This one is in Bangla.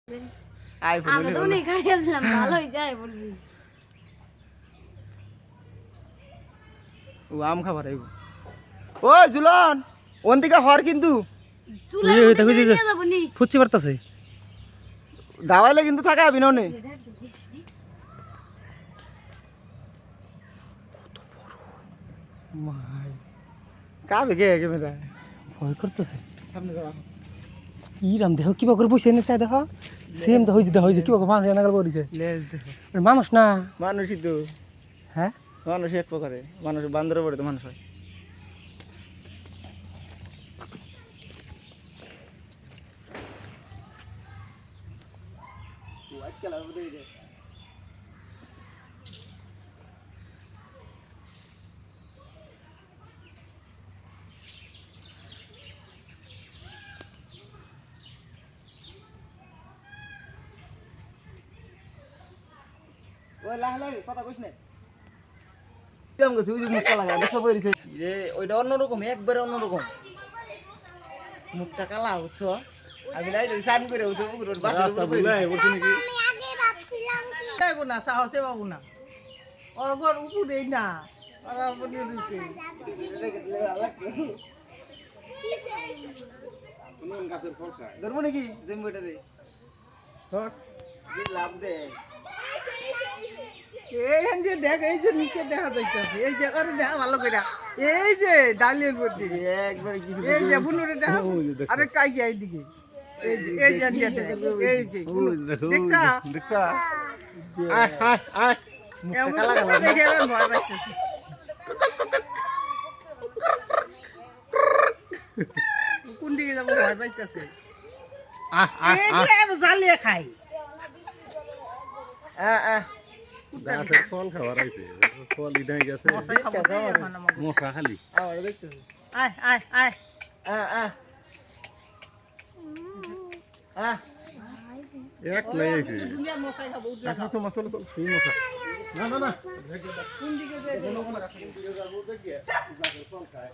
আইফোন আমি তো অনেক খাইয়াছিলাম ভালোই যায় বলছি ও আম খাবার আইব ও জুলন ওন দিকে হর কিন্তু চুলের মধ্যে নিয়ে যাব নি ফুচি পারতাছে দাওয়াইলে কিন্তু থাকা যাবি না নে মাই কাবে গে গে মেরা ভয় করতেছে সামনে যাও ইরাম দেহ কিবা করে বসে নে চাই দেখো সেম তো হইছে কিবা করে মানুষ এনাকাল করিছে লেজ দেখো মানুষ না মানুষই তো হ্যাঁ মানুষ এক প্রকারে মানুষ বান্দরের পরে তো মানুষ হয় ওই লাহে কথা কইছ না কেমন গেছে ওই যে মুখটা লাগা দেখছো বইরিছে রে ওইটা অন্যরকম একবারে অন্যরকম মুখটা কালা বুঝছো আমি নাই সাইন করে বুঝছো পুরো বাসের উপরে বইলাই বলছি নাকি আমি আগে ভাবছিলাম যাইব না সাহসে পাবো না ওর ঘর উপরেই না ওরা উপরে দিচ্ছে ধরবো নাকি জেম্বুটা রে ধর লাভ দে এইখান যে দেখ এই যে নিচে দেখা যাইতেছে এই যে আরে দেখা ভালো করে এই যে ডালের মধ্যে একবারে কিছু এই যে বুনুরে দেখা আরে কাইকে এইদিকে এই যে এই যে দেখছা দেখছা আয় আয় আয় এমন করে দেখে আমি ভয় পাইতেছি কোন দিকে যাবো ভয় পাইতেছে এইগুলো জ্বালিয়ে খাই ফল খাবার আইছে ফল ইদাই গেছে মশা খালি আয় দেখতেছি আয় আয় আয় আয় আয় এক লাইছে দুনিয়া মশাই খাবো উঠলে দেখা তো মাছল তো সেই মশা না না না কোন দিকে যে হ্যাঁ